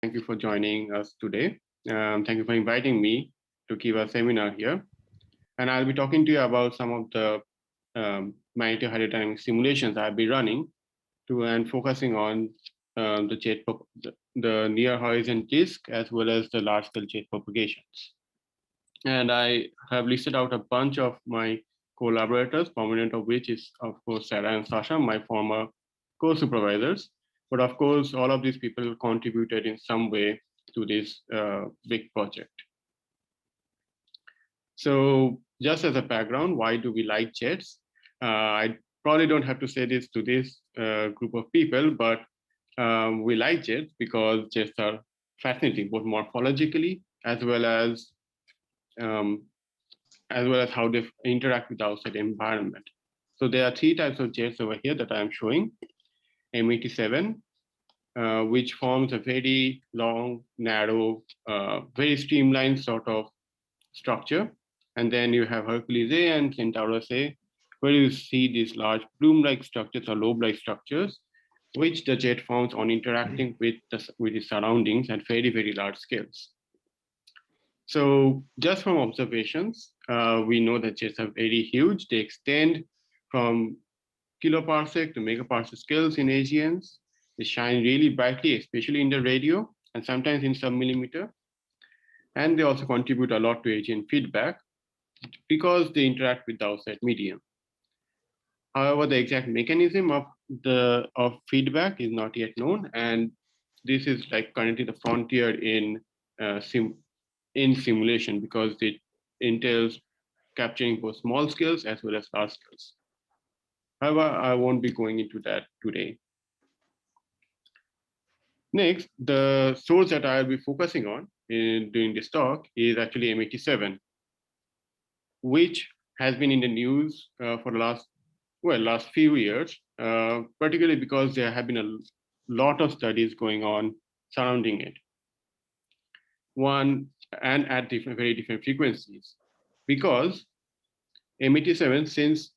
Thank you for joining us today. Thank you for inviting me to give a seminar here. And I'll be talking to you about some of the magnetic hydrodynamic simulations I'll be running and focusing on the near horizon disk as well as the large scale jet propagations. And I have listed out a bunch of my collaborators, prominent of which is, of course, Sarah and Sasha, my former co-supervisors. But of course, all of these people contributed in some way to this big project. So just as a background, why do we like jets? I probably don't have to say this to this group of people, but we like jets because jets are fascinating, both morphologically um, as well as how they interact with the outside environment. So there are three types of jets over here that I'm showing. M87, which forms a very long, narrow, very streamlined sort of structure. And then you have Hercules A and Centaurus A, where you see these large plume-like structures or lobe-like structures, which the jet forms on interacting with its surroundings at very, very large scales. So just from observations, we know that jets are very huge. They extend from kiloparsec to megaparsec scales in AGNs. They shine really brightly, especially in the radio and sometimes in sub-millimeter. And they also contribute a lot to AGN feedback because they interact with the outside medium. However, the exact mechanism of feedback is not yet known, and this is like currently the frontier in simulation because it entails capturing both small scales as well as large scales. However, I won't be going into that today. Next, the source that I'll be focusing on during this talk is actually M87, which has been in the news for the last few years, particularly because there have been a lot of studies going on surrounding it. One, and at very different frequencies, because M87,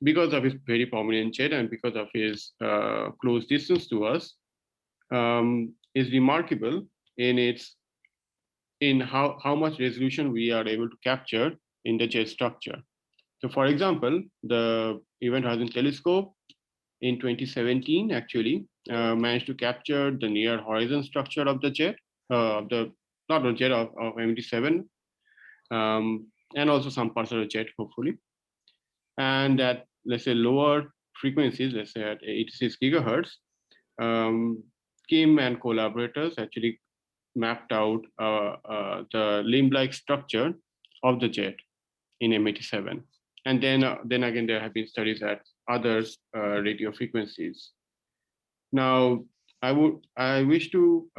because of his very prominent jet and because of his close distance to us, is remarkable in how much resolution we are able to capture in the jet structure. So for example, the Event Horizon Telescope in 2017 actually managed to capture the near horizon structure of the jet, not the jet of M87, and also some parts of the jet, hopefully. And at, let's say, lower frequencies, let's say at 86 gigahertz, Kim and collaborators actually mapped out the limb-like structure of the jet in M87. And then again, there have been studies at other radio frequencies. Now, I wish to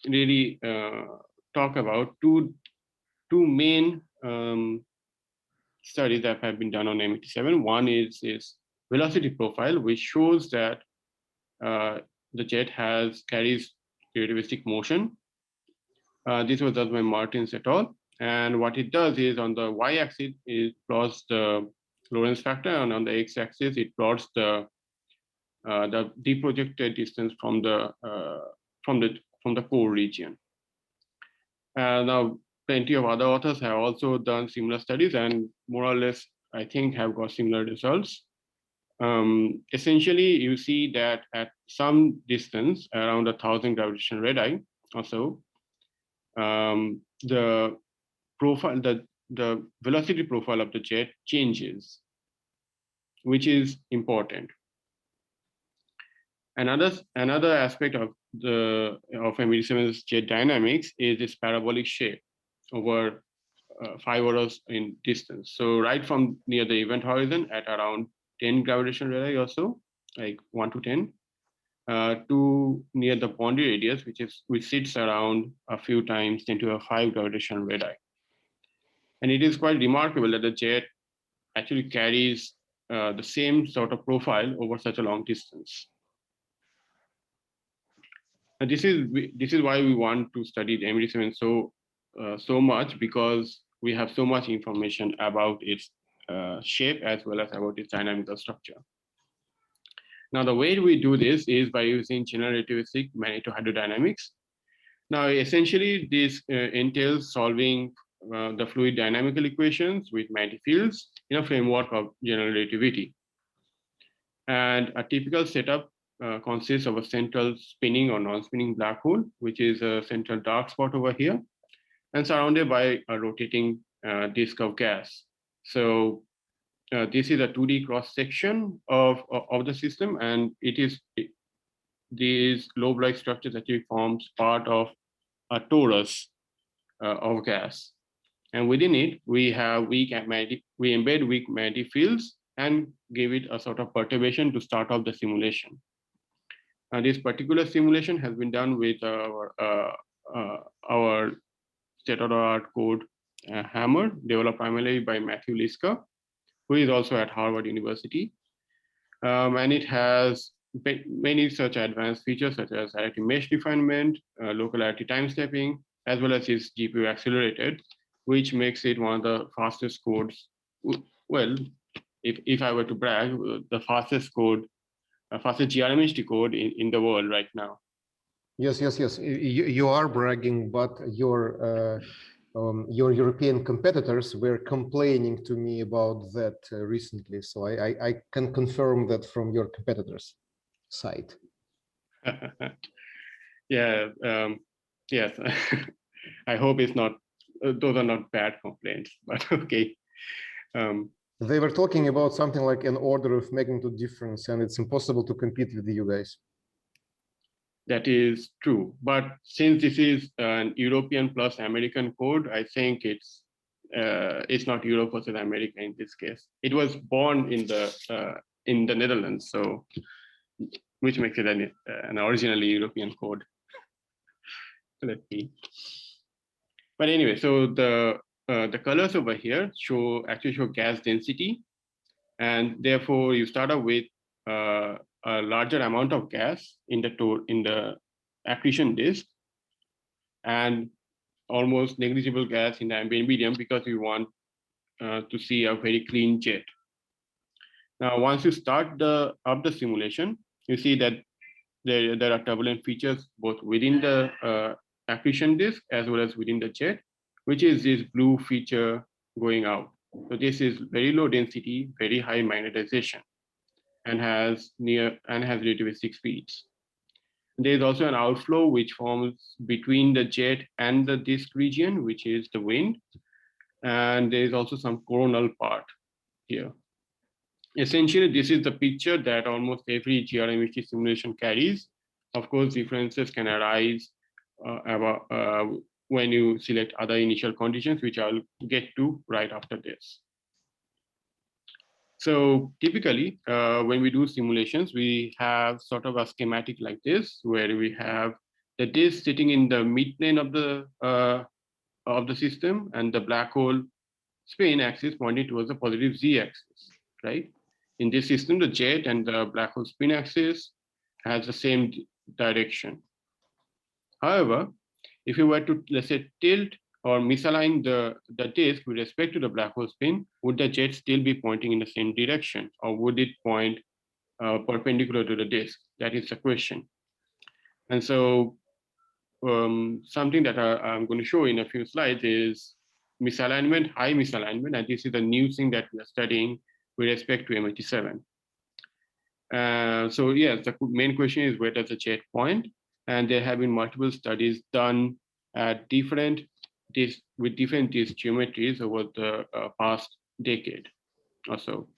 really talk about two main studies that have been done on M87. One is velocity profile, which shows that the jet carries relativistic motion. This was done by Martins et al. And what it does is on the y-axis, it plots the Lorentz factor, and on the x-axis, it plots the deprojected distance from the core region. Now, plenty of other authors have also done similar studies, and more or less, I think, have got similar results. Essentially, you see that at some distance, around 1,000 gravitational radii or so, the velocity profile of the jet changes, which is important. Another aspect of M87's jet dynamics is its parabolic shape over 5 orders in distance. So right from near the event horizon at around 10 gravitational radii or so, like 1 to 10, to near the boundary radius, which sits around a few times 10 to the 5 gravitational radii. And it is quite remarkable that the jet actually carries the same sort of profile over such a long distance. And this is why we want to study the M87 so much, because we have so much information about its shape as well as about its dynamical structure. Now, the way we do this is by using general relativistic magnetohydrodynamics. Now, essentially, this entails solving the fluid dynamical equations with magnetic fields in a framework of general relativity. And a typical setup consists of a central spinning or non-spinning black hole, which is a central dark spot over here, and surrounded by a rotating disk of gas. So this is a 2D cross section of the system, and these lobe-like structures actually forms part of a torus of gas. And within it, we have we embed weak magnetic fields and give it a sort of perturbation to start off the simulation. This particular simulation has been done with our state-of-the-art code hammer, developed primarily by Matthew Liska, who is also at Harvard University. And it has many such advanced features such as additive mesh refinement, local additive time stepping, as well as its GPU accelerated, which makes it one of the fastest codes. Well, if I were to brag, the fastest GRMHD code in the world right now. Yes. You are bragging, but your European competitors were complaining to me about that recently. So I can confirm that from your competitors' side. Yeah. Yes. I hope it's not. Those are not bad complaints, but okay. They were talking about something like an order of magnitude difference, and it's impossible to compete with you guys. That is true, but since this is an European plus American code, I think it's not Europe versus America in this case. It was born in the Netherlands, so which makes it an originally European code. Let's see. But anyway, so the colors over here actually show gas density, and therefore you start out with a larger amount of gas in the accretion disk, and almost negligible gas in the ambient medium because we want to see a very clean jet. Now, once you start the simulation, you see that there are turbulent features both within the accretion disk as well as within the jet, which is this blue feature going out. So this is very low density, very high magnetization, and has relativistic speeds. There is also an outflow which forms between the jet and the disk region, which is the wind. And there is also some coronal part here. Essentially, this is the picture that almost every GRMHD simulation carries. Of course, differences can arise when you select other initial conditions, which I'll get to right after this. So typically, when we do simulations, we have sort of a schematic like this, where we have the disk sitting in the midplane of the system, and the black hole spin axis pointing towards the positive z-axis, right? In this system, the jet and the black hole spin axis has the same direction. However, if you were to, let's say, tilt or misalign the disk with respect to the black hole spin, would the jet still be pointing in the same direction, or would it point perpendicular to the disk? That is the question. And so something that I'm going to show in a few slides is misalignment, high misalignment, and this is a new thing that we are studying with respect to M87. So yes, the main question is, where does the jet point? And there have been multiple studies done at with different disk geometries over the past decade or so.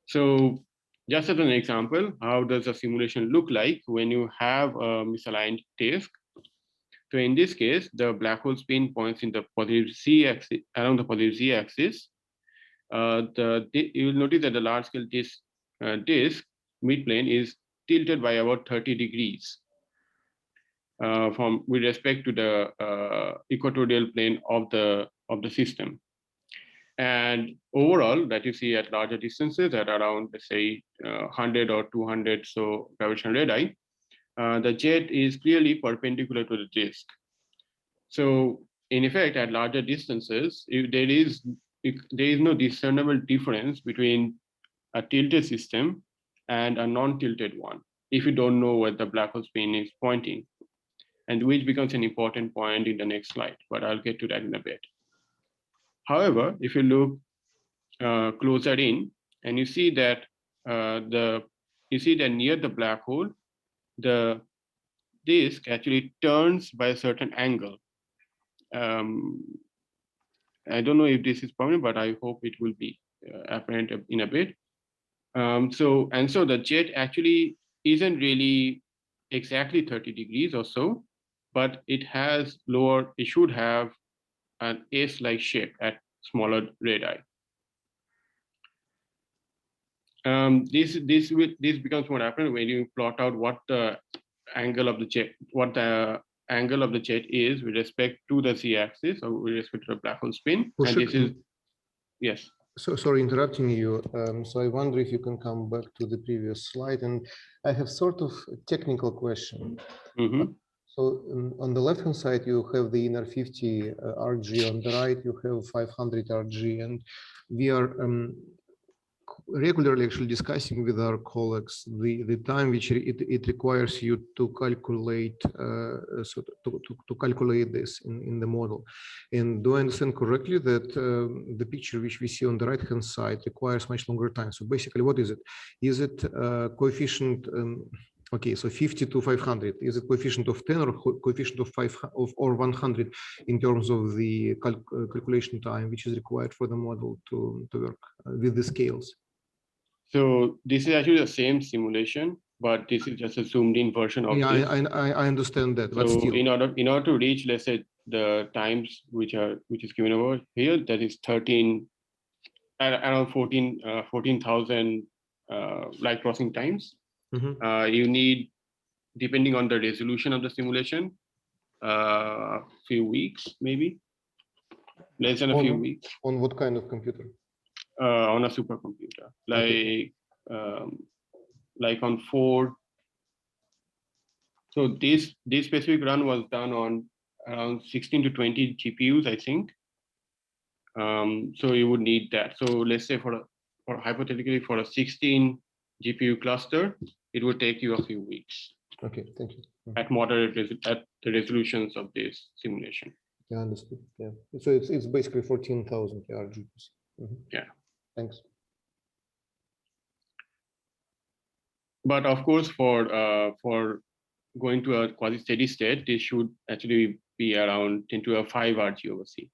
So just as an example, how does a simulation look like when you have a misaligned disk? So in this case, the black hole spin points in the positive z-axis, along the positive z-axis. You will notice that the large scale disk midplane is tilted by about 30 degrees with respect to the equatorial plane of the system. And overall, that you see at larger distances, at around, let's say, 100 or 200 so gravitational radii, the jet is clearly perpendicular to the disk. So in effect, at larger distances, there is no discernible difference between a tilted system and a non-tilted one, if you don't know where the black hole spin is pointing, and which becomes an important point in the next slide, but I'll get to that in a bit. However, if you look closer in, and you see that near the black hole, the disk actually turns by a certain angle. I don't know if this is permanent, but I hope it will be apparent in a bit. So the jet actually isn't really exactly 30 degrees or so, but it should have an S-like shape at smaller radii. This becomes more apparent when you plot out what the angle of the jet is with respect to the z-axis or with respect to the black hole spin. And this is, yes. So sorry interrupting you. So I wonder if you can come back to the previous slide, and I have sort of a technical question. So on the left-hand side, you have the inner 50 Rg. On the right, you have 500 Rg, and we are regularly actually discussing with our colleagues the time which it requires you to calculate to calculate this in the model. And do I understand correctly that the picture which we see on the right hand side requires much longer time? So basically, what is it? Is it coefficient? Okay, so 50 to 500, is it coefficient of 10 or coefficient of 5 or 100 in terms of the calculation time which is required for the model to work with the scales? So this is actually the same simulation, but this is just a zoomed in version of this. I understand that. But so still, in order to reach, let's say, the times which is given over here, that is around 14,000 light crossing times. You need, depending on the resolution of the simulation, a few weeks, maybe less than a few weeks. On what kind of computer? On a supercomputer, like on 4. So this specific run was done on around 16 to 20 GPUs, I think. So you would need that. So let's say for hypothetically for a 16 GPU cluster, it would take you a few weeks. Okay, thank you. At moderate at the resolutions of this simulation. Yeah, understood. Yeah. So it's basically 14,000 RGBs. Yeah. Thanks. But of course, for going to a quasi-steady state, this should actually be around 10 to the 5 Rg/c.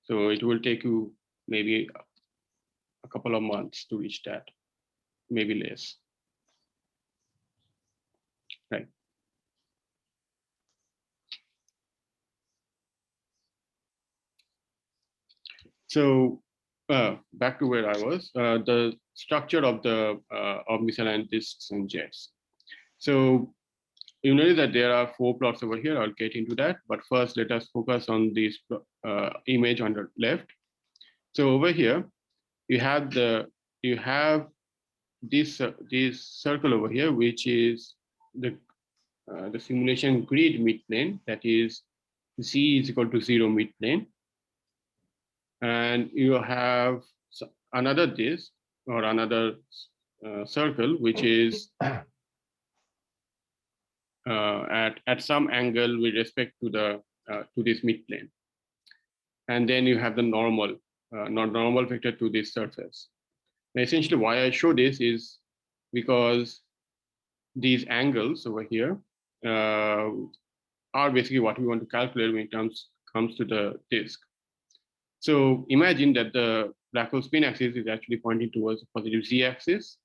So it will take you maybe a couple of months to reach that, maybe less. Right. So back to where I was, the structure of the misaligned disks and jets. So you notice that there are 4 plots over here. I'll get into that, but first let us focus on this image on the left. So over here, you have this circle over here, which is the simulation grid midplane. That is z is equal to 0 midplane, and you have another disk or another circle, which is at some angle with respect to the to this midplane, and then you have the normal vector to this surface. Now, essentially, why I show this is because these angles over here are basically what we want to calculate when it comes to the disk. So imagine that the black hole spin axis is actually pointing towards the positive z-axis.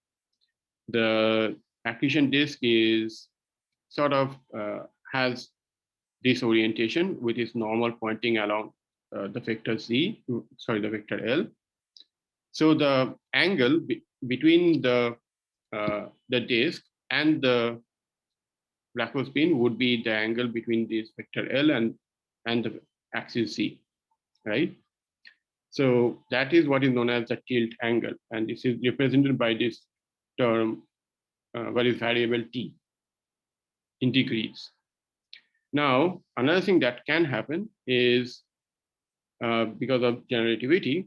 The accretion disk is sort of has this orientation with its normal pointing along the vector the vector L. So the angle between the disk and the black hole spin would be the angle between this vector L and the axis Z, right? So that is what is known as the tilt angle, and this is represented by this term, what is variable t in degrees. Now, another thing that can happen is, because of generativity,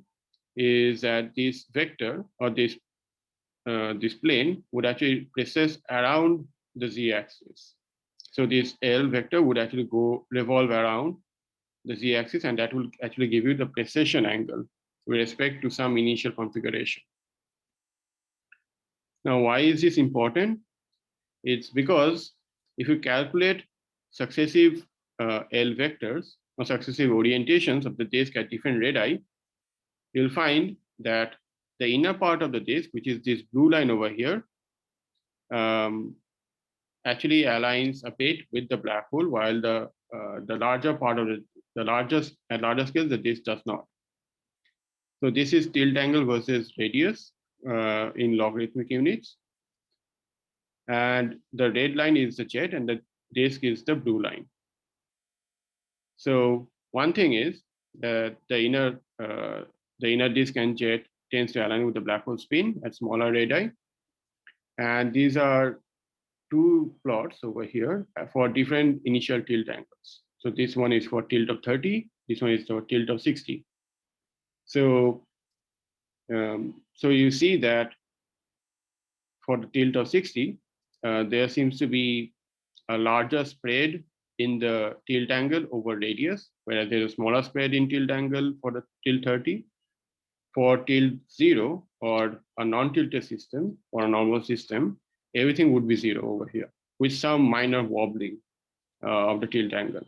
is that this vector or this this plane would actually precess around the z-axis. So this L vector would actually revolve around the z-axis, and that will actually give you the precession angle with respect to some initial configuration. Now, why is this important? It's because if you calculate successive L vectors or successive orientations of the disk at different radii, you'll find that the inner part of the disk, which is this blue line over here, actually aligns a bit with the black hole, while the larger part of at larger scale, the disk does not. So this is tilt angle versus radius in logarithmic units. And the red line is the jet and the disk is the blue line. So one thing is that the inner disk and jet tends to align with the black hole spin at smaller radii. And these are two plots over here for different initial tilt angles. So this one is for tilt of 30, this one is for tilt of 60. So, so you see that for the tilt of 60, there seems to be a larger spread in the tilt angle over radius, whereas there's a smaller spread in tilt angle for the tilt 30. For tilt 0 or a non-tilted system or a normal system, everything would be 0 over here with some minor wobbling of the tilt angle.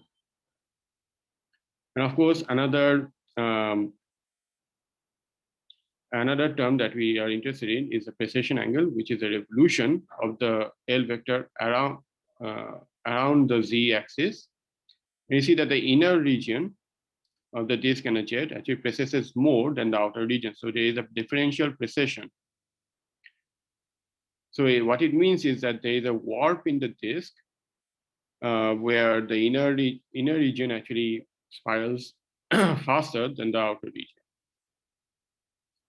And of course, another term that we are interested in is the precession angle, which is a revolution of the L vector around the z-axis. You see that the inner region of the disk and a jet actually precesses more than the outer region. So there is a differential precession. So what it means is that there is a warp in the disk where the inner region actually spirals faster than the outer region.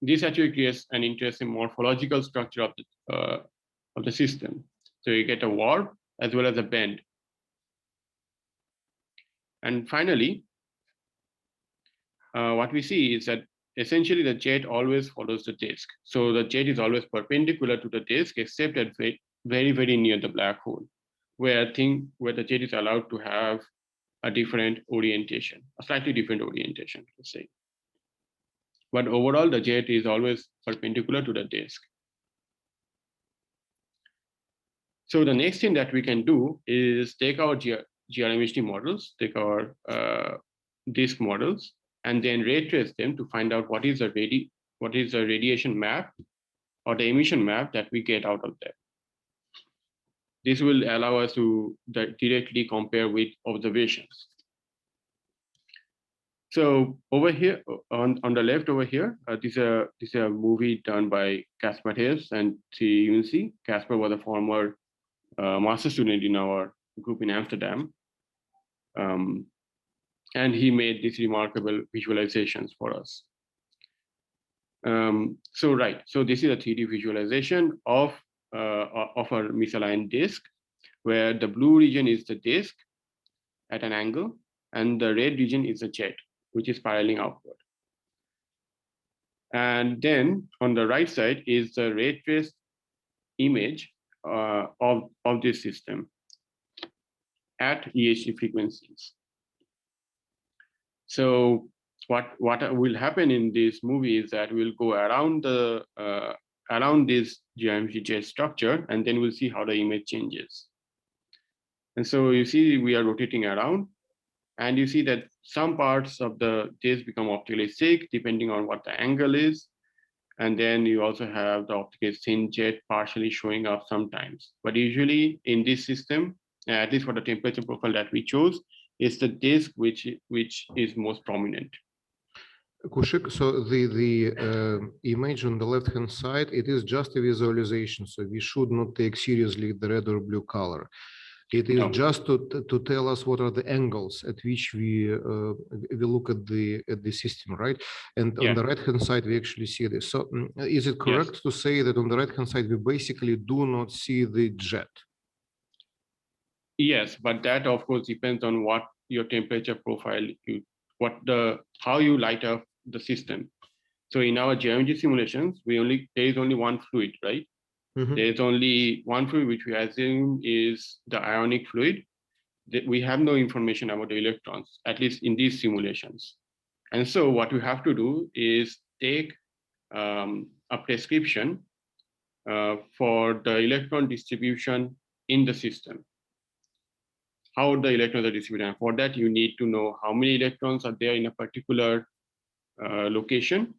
This actually creates an interesting morphological structure of the system. So you get a warp as well as a bend. And finally, what we see is that essentially the jet always follows the disk. So the jet is always perpendicular to the disk, except at very, very near the black hole, where the jet is allowed to have a different orientation, a slightly different orientation, let's say. But overall, the jet is always perpendicular to the disk. So the next thing that we can do is take our GRMHD models, take our disk models, and then ray trace them to find out what is the radiation map or the emission map that we get out of that. This will allow us to directly compare with observations. So over here, on the left over here, this is a movie done by Caspar Hess and T. Yunsi. Caspar was a former master student in our group in Amsterdam. And he made these remarkable visualizations for us. So this is a 3D visualization of a misaligned disk, where the blue region is the disk at an angle, and the red region is the jet, which is spiraling outward. And then on the right side is the ray trace image of this system at EHD frequencies. So what will happen in this movie is that we'll go around this geometry jet structure, and then we'll see how the image changes. And so you see we are rotating around, and you see that some parts of the disk become optically thick depending on what the angle is. And then you also have the optically thin jet partially showing up sometimes. But usually in this system, at least for the temperature profile that we chose, is the disk which is most prominent. Kushik, so the image on the left-hand side, it is just a visualization. So we should not take seriously the red or blue color. It is just to tell us what are the angles at which we look at the system, right? And on the right-hand side, we actually see this. So is it correct to say that on the right-hand side, we basically do not see the jet? Yes, but that of course depends on what your temperature profile, how you light up the system. So in our geometry simulations, there is only one fluid, right? There's only one fluid which we assume is the ionic fluid. We have no information about the electrons, at least in these simulations. And so what we have to do is take a prescription for the electron distribution in the system. How the electrons are distributed. And for that, you need to know how many electrons are there in a particular location,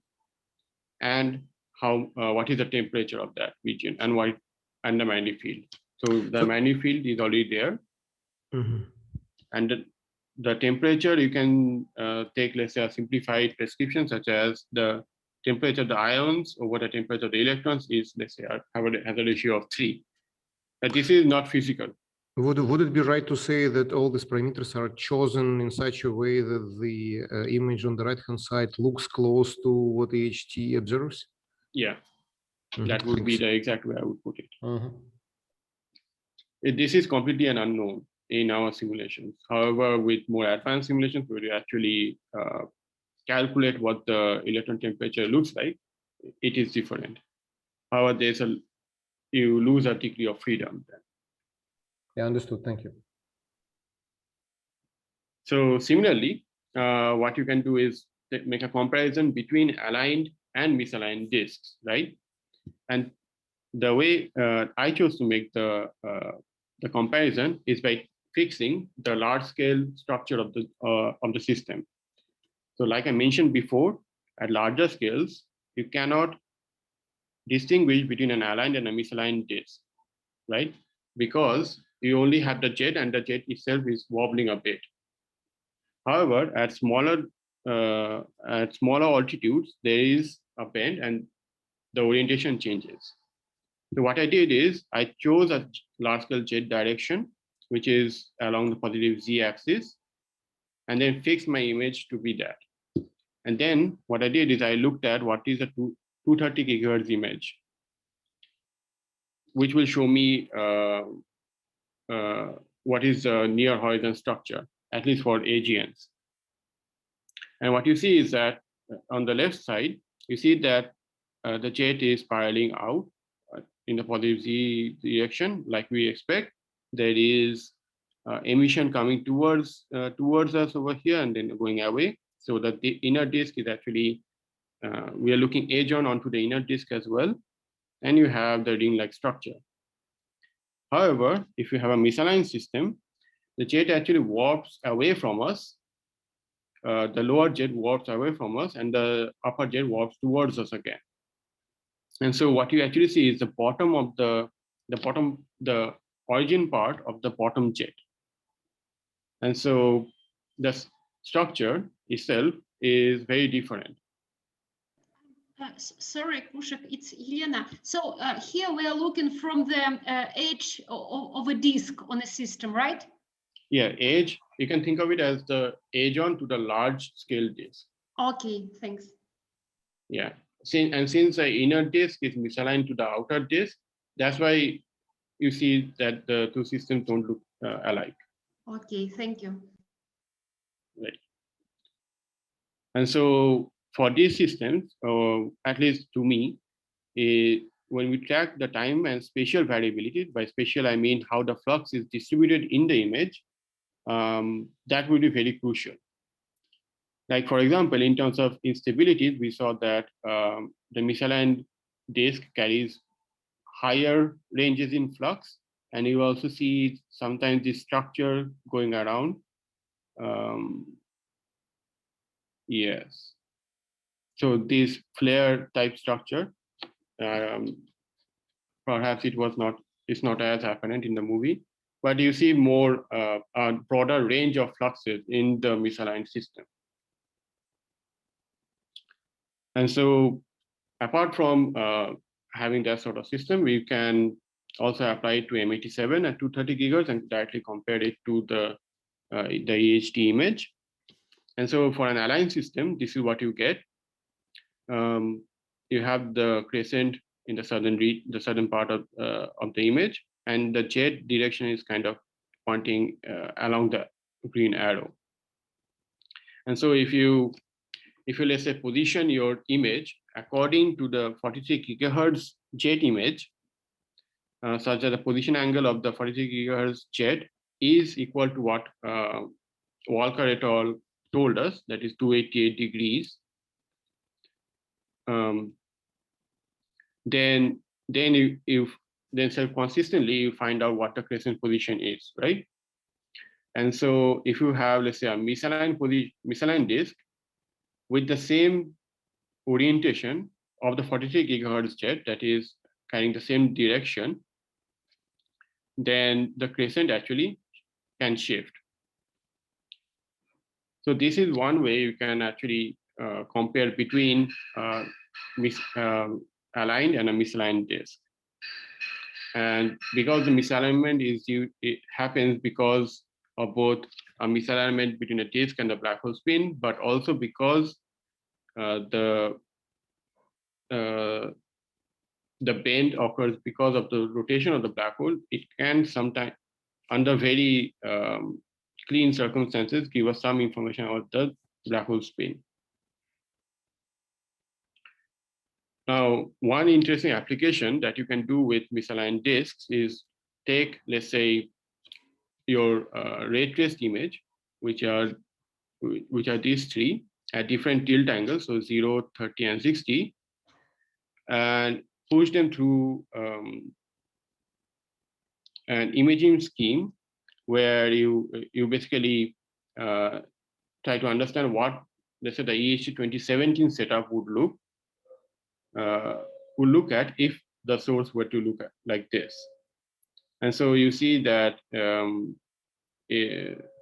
and how what is the temperature of that region, and the magnetic field. So the magnetic field is already there, and the temperature you can take, let's say, a simplified prescription such as the temperature of the ions over the temperature of the electrons is, let's say, has a ratio of 3. But this is not physical. Would it be right to say that all these parameters are chosen in such a way that the image on the right-hand side looks close to what EHT observes? Yeah, that would be the exact way I would put it. This is completely an unknown in our simulations. However, with more advanced simulations, where you actually calculate what the electron temperature looks like, it is different. However, you lose a degree of freedom then. Yeah, understood. Thank you. So similarly, what you can do is make a comparison between aligned and misaligned disks, right? And the way I chose to make the comparison is by fixing the large-scale structure of the system. So, like I mentioned before, at larger scales, you cannot distinguish between an aligned and a misaligned disk, right? Because you only have the jet, and the jet itself is wobbling a bit. However, at smaller altitudes, there is a bend and the orientation changes. So what I did is I chose a large-scale jet direction, which is along the positive z-axis, and then fixed my image to be that. And then what I did is I looked at what is a 230 gigahertz image, which will show me what is the near horizon structure, at least for AGNs. And what you see is that on the left side, you see that the jet is spiraling out in the positive z direction, like we expect. There is emission coming towards us over here and then going away. So that the inner disk is actually, we are looking edge onto the inner disk as well. And you have the ring-like structure. However, if you have a misaligned system, the jet actually warps away from us. The lower jet warps away from us, and the upper jet warps towards us again. And so what you actually see is the bottom of the origin part of the bottom jet. And so the structure itself is very different. Sorry, Kushik, it's Elena. So here we are looking from the edge of a disk on a system, right? Yeah, edge, you can think of it as the edge on to the large scale disk. Okay, thanks. Yeah, since the inner disk is misaligned to the outer disk, that's why you see that the two systems don't look alike. Okay, thank you. Right. And so for these systems, at least to me, when we track the time and spatial variability, by spatial I mean how the flux is distributed in the image, that would be very crucial. Like, for example, in terms of instabilities, we saw that the misaligned disk carries higher ranges in flux, and you also see sometimes this structure going around. Yes. So this flare type structure, perhaps it's not as apparent in the movie, but you see more a broader range of fluxes in the misaligned system. And so apart from having that sort of system, we can also apply it to M87 at 230 gigahertz and directly compare it to the EHT image. And so for an aligned system, this is what you get. You have the crescent in the southern part of the image, and the jet direction is kind of pointing along the green arrow. And so if you let's say position your image according to the 43 gigahertz jet image, such that the position angle of the 43 gigahertz jet is equal to what Walker et al. Told us, that is 288 degrees. Then self-consistently you find out what the crescent position is, right? And so if you have, let's say, a misaligned disk with the same orientation of the 43 gigahertz jet, that is carrying the same direction, then the crescent actually can shift. So this is one way you can actually compare between aligned and a misaligned disk. And because the misalignment it happens because of both a misalignment between the disk and the black hole spin, but also because the bend occurs because of the rotation of the black hole. It can sometimes, under very clean circumstances, give us some information about the black hole spin. Now, one interesting application that you can do with misaligned disks is take, let's say, your ray traced image, which are these three at different tilt angles, so 0, 30, and 60, and push them through an imaging scheme where you basically try to understand what, let's say, the EHT 2017 setup would look at if the source were to look at like this. And so you see that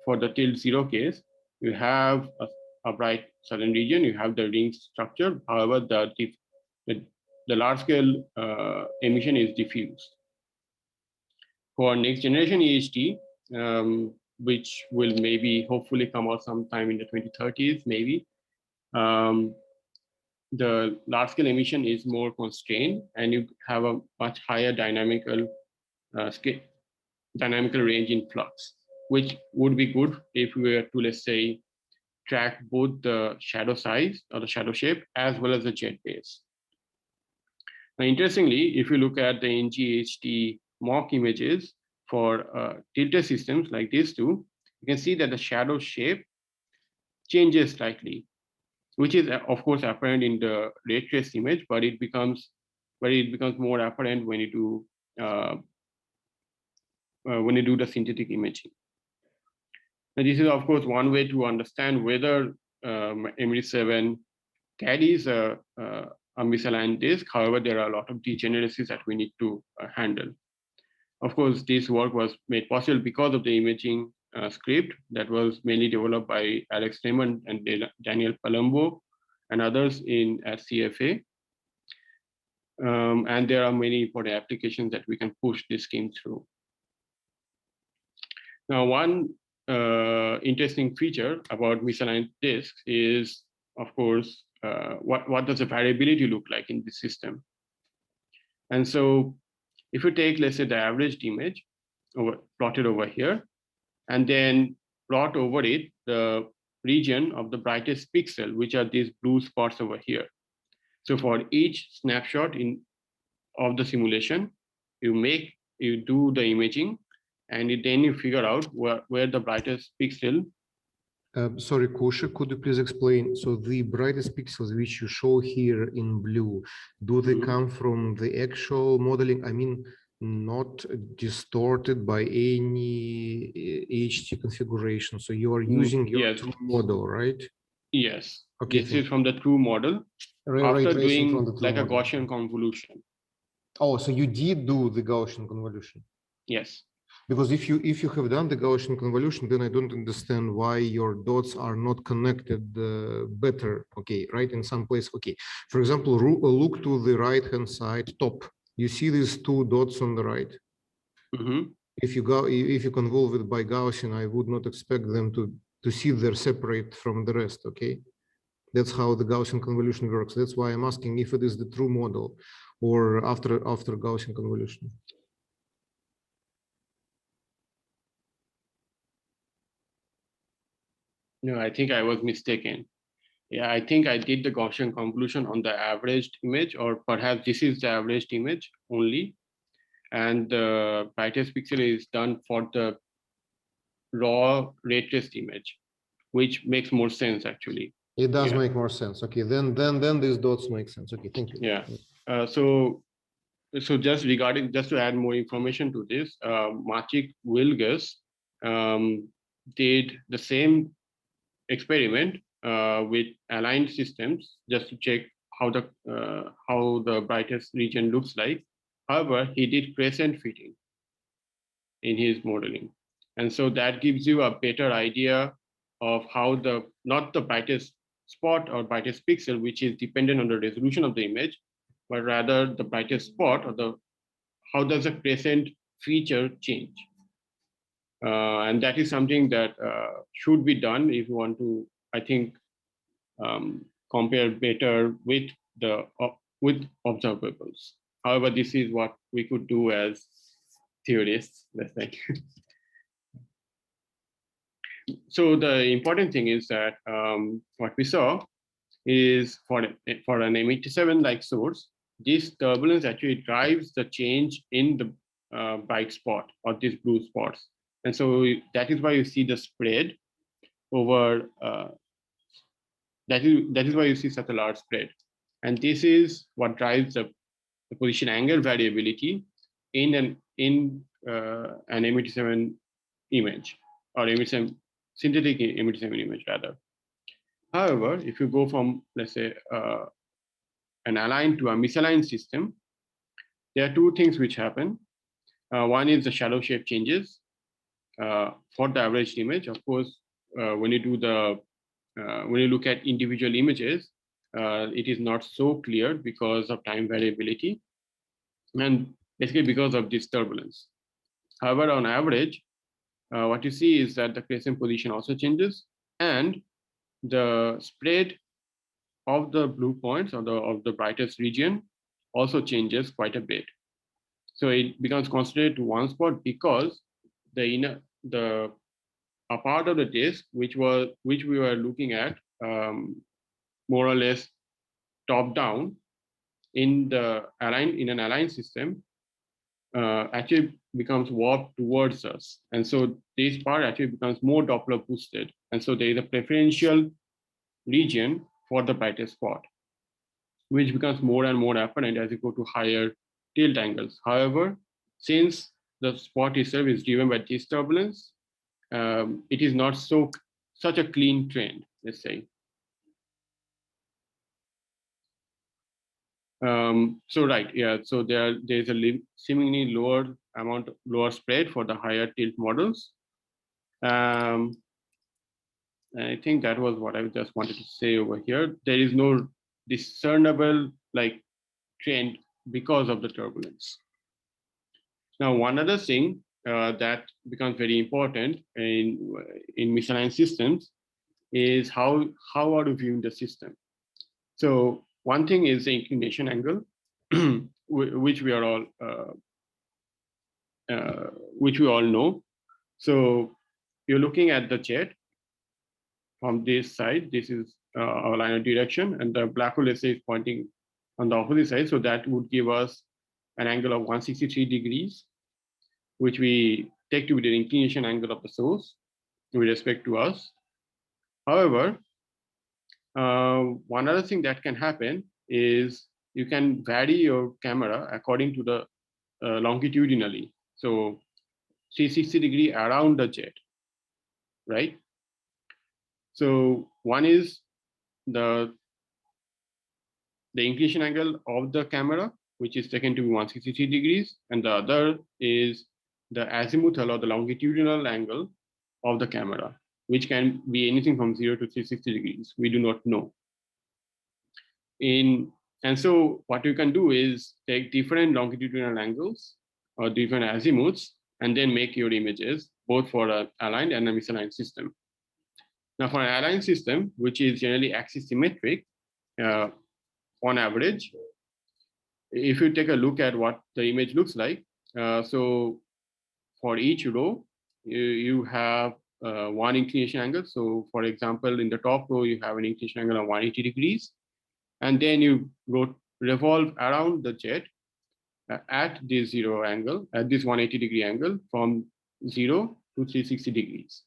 for the tilt 0 case, you have a bright southern region, you have the ring structure. However, the large scale emission is diffused. For next generation EHT, which will maybe hopefully come out sometime in the 2030s, maybe, the large scale emission is more constrained and you have a much higher dynamical range in flux, which would be good if we were to, let's say, track both the shadow size or the shadow shape as well as the jet base. Now, interestingly, if you look at the NGHT mock images for tilted systems like these two, you can see that the shadow shape changes slightly, which is of course apparent in the ray trace image, but it becomes more apparent when you do the synthetic imaging. Now, this is of course one way to understand whether MD7 carries a misaligned disk. However, there are a lot of degeneracies that we need to handle. Of course, this work was made possible because of the imaging script that was mainly developed by Alex Raymond and Daniel Palumbo and others at CFA. And there are many important applications that we can push this scheme through. Now, one interesting feature about misaligned disks is, of course, what does the variability look like in this system? And so if you take, let's say, the averaged image plotted over here, and then plot over it the region of the brightest pixel, which are these blue spots over here. So for each snapshot of the simulation, you do the imaging, and then you figure out where the brightest pixel. Sorry, Kosha, could you please explain? So the brightest pixels which you show here in blue, do they come from the actual modeling? I mean, not distorted by any HT configuration. So you are using your true model, right? Yes. Okay. This is from the true model. After doing like a Gaussian convolution. Oh, so you did do the Gaussian convolution? Yes. Because if you have done the Gaussian convolution, then I don't understand why your dots are not connected better. Okay, right, in some place. Okay, for example, look to the right hand side top. You see these two dots on the right. Mm-hmm. If you convolve it by Gaussian, I would not expect them to see they're separate from the rest. Okay, that's how the Gaussian convolution works. That's why I'm asking if it is the true model or after Gaussian convolution. No, I think I was mistaken. Yeah, I think I did the Gaussian convolution on the averaged image, or perhaps this is the averaged image only. and the brightest pixel is done for the raw ray traced image, which makes more sense actually. It does Yeah. make more sense. Okay, then these dots make sense. Okay, thank you. Yeah. So just to add more information to this, Maciek Wilges did the same experiment with aligned systems just to check how the brightest region looks like. However, he did crescent fitting in his modeling, and so that gives you a better idea of how not the brightest spot or brightest pixel, which is dependent on the resolution of the image, but rather the brightest spot or how does the crescent feature change. And that is something that should be done if you want to, I think, compare better with observables. However, this is what we could do as theorists, let's say. So the important thing is that what we saw is for an M87 like source, this turbulence actually drives the change in the bright spot or these blue spots. And so that is why you see the spread over, that is why you see such a large spread. And this is what drives the position angle variability in an M87 image, or synthetic M87 image rather. However, if you go from, let's say, an aligned to a misaligned system, there are two things which happen. One is the shadow shape changes for the averaged image. Of course, when you look at individual images, it is not so clear because of time variability and basically because of this turbulence. However, on average, what you see is that the crescent position also changes, and the spread of the blue points or of the brightest region also changes quite a bit. So it becomes concentrated to one spot because a part of the disk which we were looking at more or less top down in an aligned system actually becomes warped towards us, and so this part actually becomes more Doppler boosted, and so there is a preferential region for the brightest spot, which becomes more and more apparent as you go to higher tilt angles. However, since the spot itself is driven by this turbulence, it is not such a clean trend, let's say. So right, yeah. So there's a seemingly lower spread for the higher tilt models. I think that was what I just wanted to say over here. There is no discernible trend because of the turbulence. Now, one other thing that becomes very important in misaligned systems is how are you viewing the system. So one thing is the inclination angle, which we all know. So you're looking at the jet from this side. This is our line of direction, and the black hole, let's say, is pointing on the opposite side. So that would give us an angle of 163 degrees, which we take to be the inclination angle of the source with respect to us. However, one other thing that can happen is you can vary your camera according to the longitudinally. So 360 degree around the jet, right? So one is the inclination angle of the camera, which is taken to be 163 degrees, and the other is the azimuthal or the longitudinal angle of the camera, which can be anything from 0 to 360 degrees. We do not know. And so what you can do is take different longitudinal angles or different azimuths and then make your images both for an aligned and a misaligned system. Now, for an aligned system, which is generally axis symmetric, on average, if you take a look at what the image looks like, so for each row, you have one inclination angle. So for example, in the top row, you have an inclination angle of 180 degrees. And then you revolve around the jet at this 0 angle, at this 180-degree angle from 0 to 360 degrees.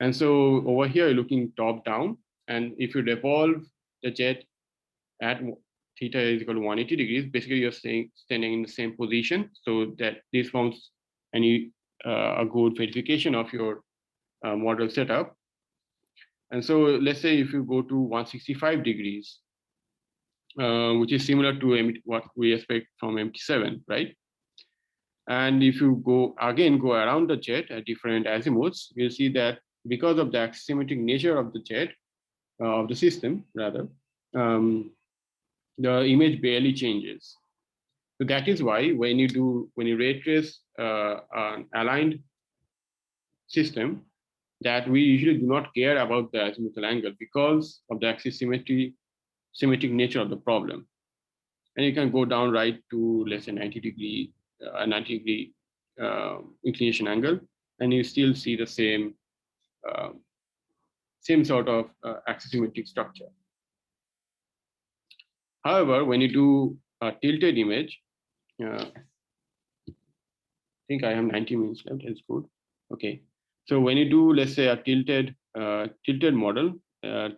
And so over here, you're looking top down. And if you revolve the jet at theta is equal to 180 degrees, basically you're standing in the same position, so that this forms a good verification of your model setup. And so let's say if you go to 165 degrees, which is similar to what we expect from MT7, right? And if you go around the jet at different azimuths, you'll see that because of the axisymmetric nature of the jet, of the system rather, the image barely changes. So that is why when you ray trace an aligned system, that we usually do not care about the azimuthal angle because of the symmetric nature of the problem. And you can go down right to let's say 90 degree inclination angle, and you still see the same sort of axisymmetric structure. However, when you do a tilted image, I think I have 90 minutes left. That's good. Okay. So when you do, let's say, a tilted model,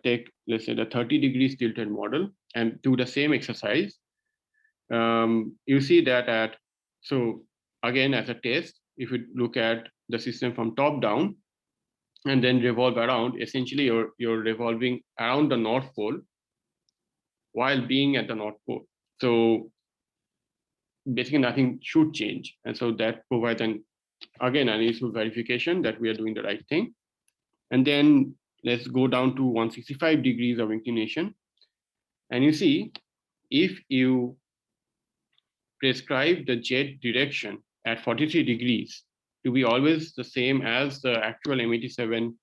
take let's say the 30 degrees tilted model and do the same exercise, you see that so again as a test, if you look at the system from top down and then revolve around, essentially you're revolving around the North Pole while being at the North Pole. So basically nothing should change. And so that provides an useful verification that we are doing the right thing. And then let's go down to 165 degrees of inclination. And you see, if you prescribe the jet direction at 43 degrees to be always the same as the actual M87,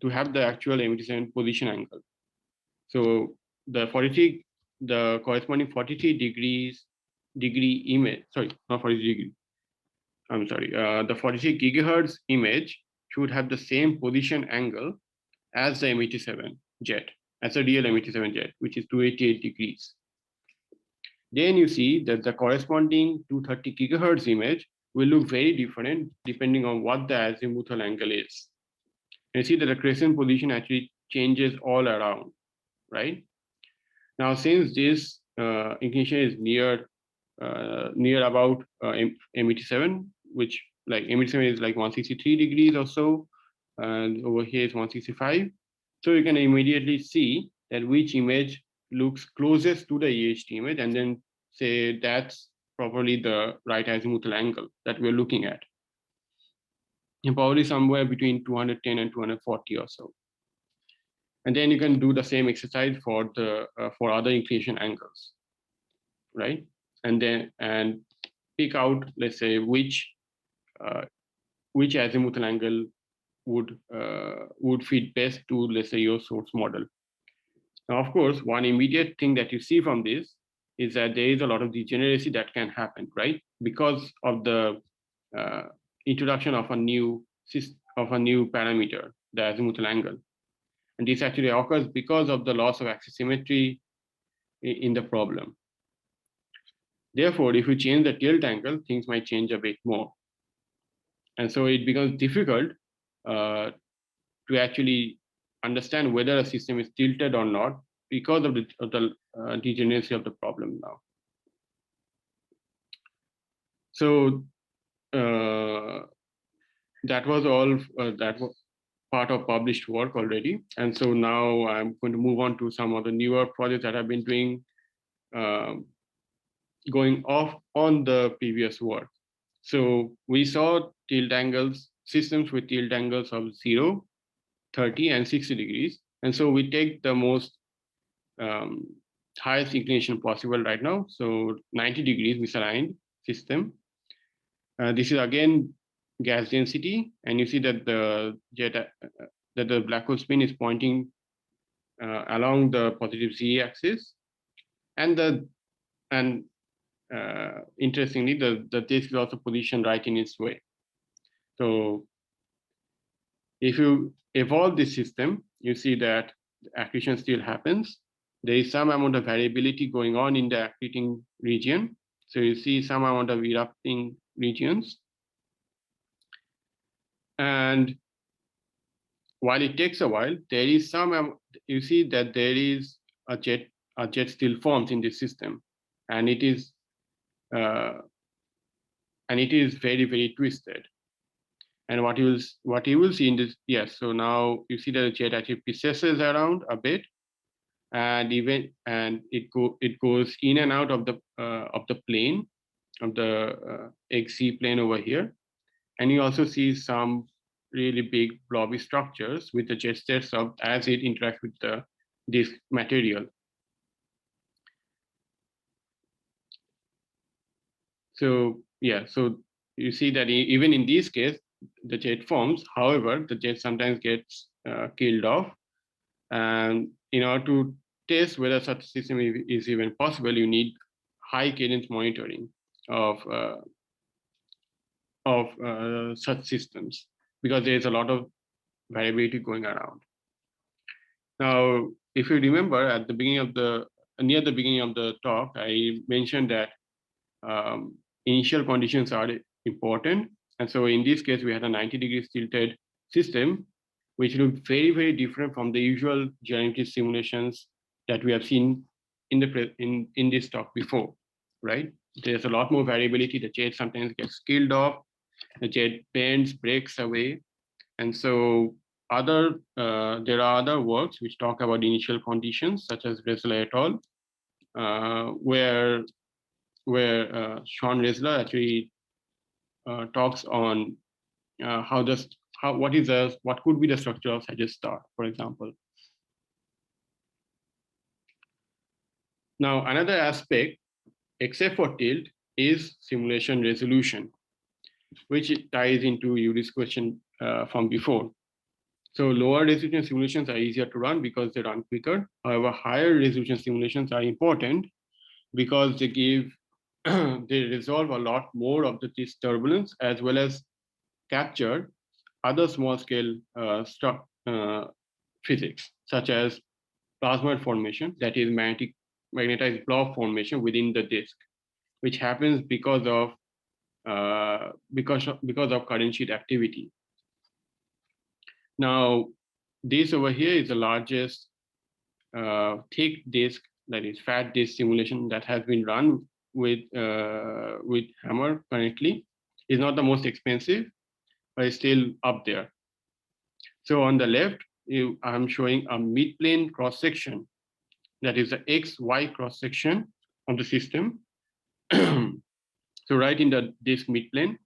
to have the actual M87 position angle. So the corresponding 43 degree image, sorry, not 43 degree. I'm sorry, the 43 gigahertz image should have the same position angle as the M87 jet, as a real M87 jet, which is 288 degrees. Then you see that the corresponding 230 gigahertz image will look very different depending on what the azimuthal angle is. And you see that the crescent position actually changes all around, right? Now, since this inclination is near about M87, which like M87 is like 163 degrees or so, and over here is 165. So you can immediately see that which image looks closest to the EHT image, and then say that's probably the right azimuthal angle that we're looking at. And probably somewhere between 210 and 240 or so. And then you can do the same exercise for the for other inclination angles, right? And pick out, let's say, which azimuthal angle would fit best to, let's say, your source model. Now, of course, one immediate thing that you see from this is that there is a lot of degeneracy that can happen, right? Because of the introduction of a new parameter, the azimuthal angle. And this actually occurs because of the loss of axisymmetry in the problem. Therefore, if you change the tilt angle, things might change a bit more. And so it becomes difficult to actually understand whether a system is tilted or not because of the degeneracy of the problem now. So that was all, that was part of published work already. And so now I'm going to move on to some of the newer projects that I've been doing, going off on the previous work. So we saw tilt angles, systems with tilt angles of 0, 30, and 60 degrees. And so we take the most highest inclination possible right now. So 90 degrees misaligned system. This is again gas density, and you see that the black hole spin is pointing along the positive z axis, and interestingly, the disk is also positioned right in its way. So if you evolve this system, you see that the accretion still happens. There is some amount of variability going on in the accreting region. So you see some amount of erupting regions. And while it takes a while, there is some, you see that there is a jet still forms in this system, and it is very, very twisted. And what you will see in this, yes, so now you see that the jet actually precesses around a bit, and it goes in and out of the plane, of the XZ plane over here. And you also see some really big blobby structures with the jet sets up as it interacts with the disk material. So yeah, so you see that even in this case, the jet forms. However, the jet sometimes gets killed off. And in order to test whether such a system is even possible, you need high cadence monitoring of such systems, because there is a lot of variability going around. Now, if you remember at the beginning of near the beginning of the talk, I mentioned that initial conditions are important. And so in this case, we had a 90 degrees tilted system, which looked very, very different from the usual geometry simulations that we have seen in this talk before, right? There's a lot more variability. The jet sometimes gets killed off, the jet bends, breaks away. And so there are other works which talk about initial conditions, such as Resler et al., where Sean Resler actually talks on what could be the structure of such a star, for example. Now, another aspect, except for tilt, is simulation resolution, which ties into Yuri's question from before. So lower resolution simulations are easier to run because they run quicker. However, higher resolution simulations are important because they they resolve a lot more of this turbulence, as well as capture other small scale physics, such as plasmoid formation, that is magnetized blob formation within the disk, which happens because of current sheet activity. Now, this over here is the largest thick disk, that is fat disk simulation that has been run with Hammer currently. It's not the most expensive, but it's still up there. So on the left, I'm showing a mid-plane cross-section, that is the XY cross-section of the system. So right in the disk mid-plane.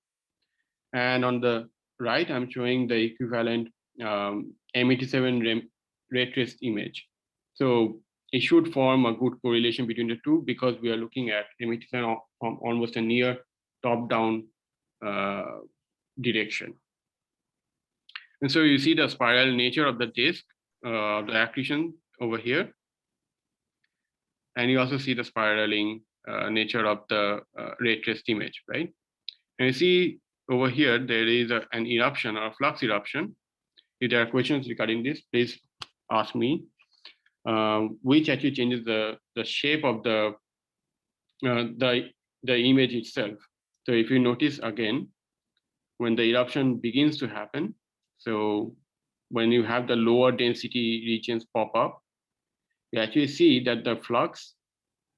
And on the right, I'm showing the equivalent M87 ray traced image. So it should form a good correlation between the two, because we are looking at M87 from almost a near top-down direction. And so you see the spiral nature of the disk, the accretion over here. And you also see the spiraling nature of the ray traced image, right? And you see over here, there is an eruption or a flux eruption. If there are questions regarding this, please ask me, which actually changes the shape of the image itself. So if you notice again, when the eruption begins to happen, so when you have the lower density regions pop up, you actually see that the flux,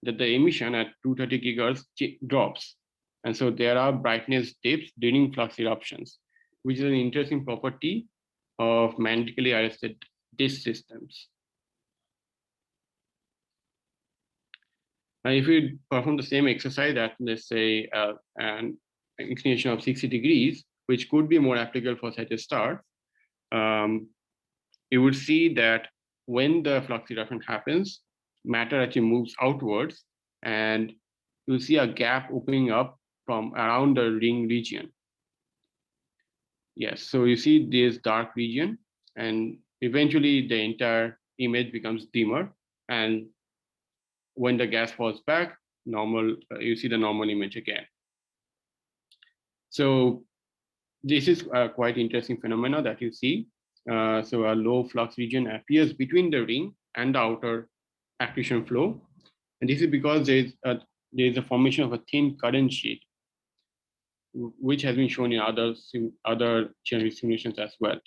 that the emission at 230 gigahertz drops. And so there are brightness dips during flux eruptions, which is an interesting property of magnetically arrested disk systems. Now, if we perform the same exercise at, let's say, an inclination of 60 degrees, which could be more applicable for such a star, you would see that when the flux eruption happens, matter actually moves outwards, and you'll see a gap opening up from around the ring region. Yes, so you see this dark region, and eventually the entire image becomes dimmer, and when the gas falls back, you see the normal image again. So this is a quite interesting phenomena that you see. So a low flux region appears between the ring and the outer accretion flow. And this is because the there is a formation of a thin current sheet, which has been shown in other general simulations as well.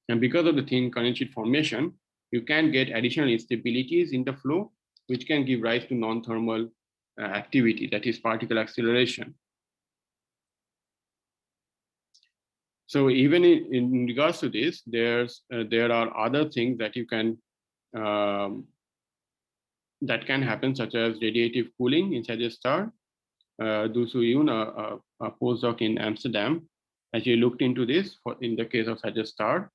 And because of the thin current sheet formation, you can get additional instabilities in the flow, which can give rise to non-thermal activity, that is particle acceleration. So even in regards to this, there are other things that you can that can happen, such as radiative cooling inside a star. Du Suyun, a postdoc in Amsterdam, actually looked into this in the case of such a star.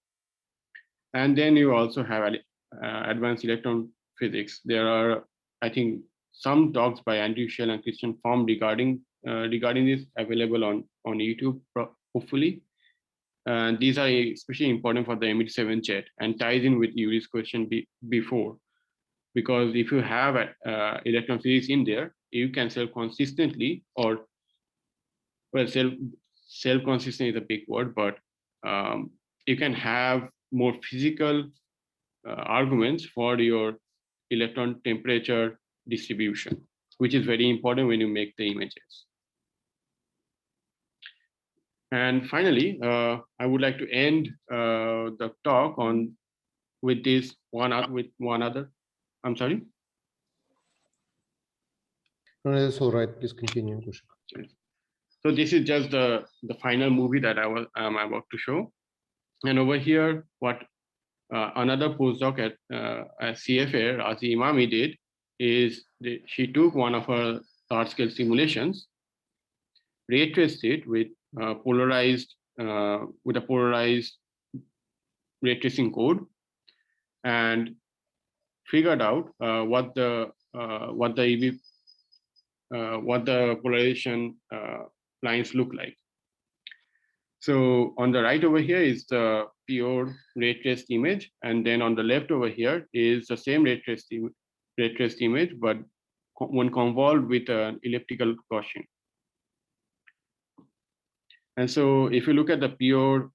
And then you also have advanced electron physics. There are, I think, some talks by Andrew Shell and Christian Form regarding this, available on YouTube, hopefully. And these are especially important for the M87 jet and ties in with Yuri's question before. Because if you have electron physics in there, you can self-consistently, or, well, self-consistent is a big word, but you can have more physical arguments for your electron temperature distribution, which is very important when you make the images. And finally, I would like to end the talk with this one other. I'm sorry. No, that's all right. Please continue, Gushik. So this is just the final movie that I'm about to show. And over here, what another postdoc at CFA, Razi Imami, did is she took one of her large-scale simulations, ray traced it with a polarized ray tracing code, and figured out what the polarization lines look like. So on the right over here is the pure ray traced image, and then on the left over here is the same ray traced image, but when convolved with an elliptical Gaussian. And so if you look at the pure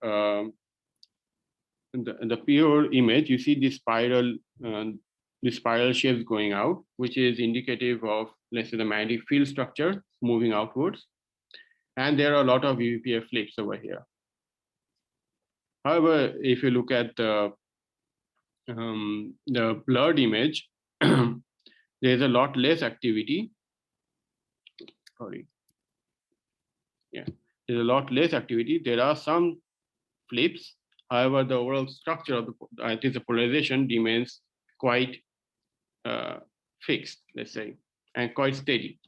pure image, you see this spiral shapes going out, which is indicative of, let's say, the magnetic field structure moving outwards. And there are a lot of UVPF flips over here. However, if you look at the blurred image, there's a lot less activity. Sorry. Yeah, there's a lot less activity. There are some flips. However, the overall structure of the polarization remains quite fixed, let's say, and quite steady.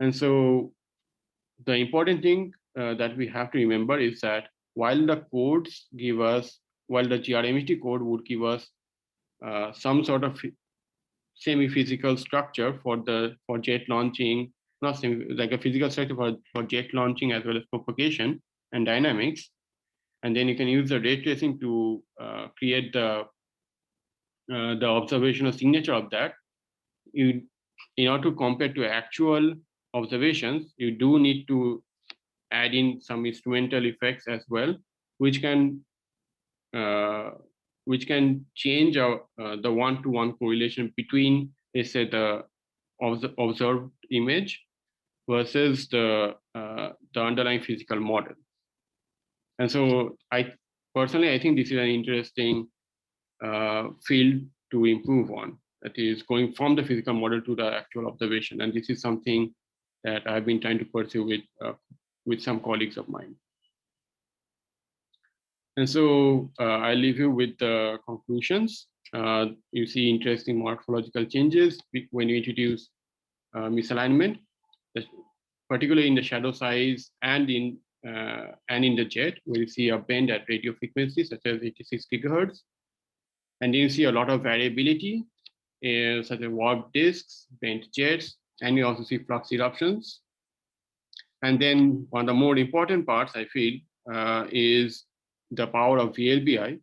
And so the important thing that we have to remember is that while the GRMT code would give us some sort of semi-physical structure for jet launching, like a physical structure for jet launching as well as propagation and dynamics, and then you can use the ray tracing to create the observational signature of that. In order to compare to actual observations, you do need to add in some instrumental effects as well, which can change the one-to-one correlation between, let's say, the observed image versus the underlying physical model. And so I think this is an interesting field to improve on, that is going from the physical model to the actual observation. And this is something that I've been trying to pursue with some colleagues of mine. And so I'll leave you with the conclusions. You see interesting morphological changes when you introduce misalignment, particularly in the shadow size and in the jet, where you see a bend at radio frequencies such as 86 gigahertz. And then you see a lot of variability, such as warped disks, bent jets, and you also see flux eruptions. And then one of the more important parts, I feel, is the power of VLBI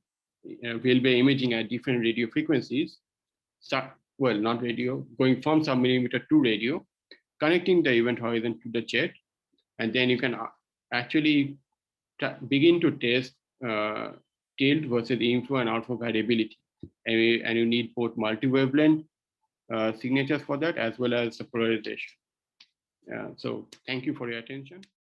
imaging at different radio frequencies. Well, not radio, going from sub-millimeter to radio, connecting the event horizon to the jet. And then you can actually begin to test tilt versus inflow and outflow variability. And you need both multi-wavelength signatures for that, as well as the polarization. So thank you for your attention.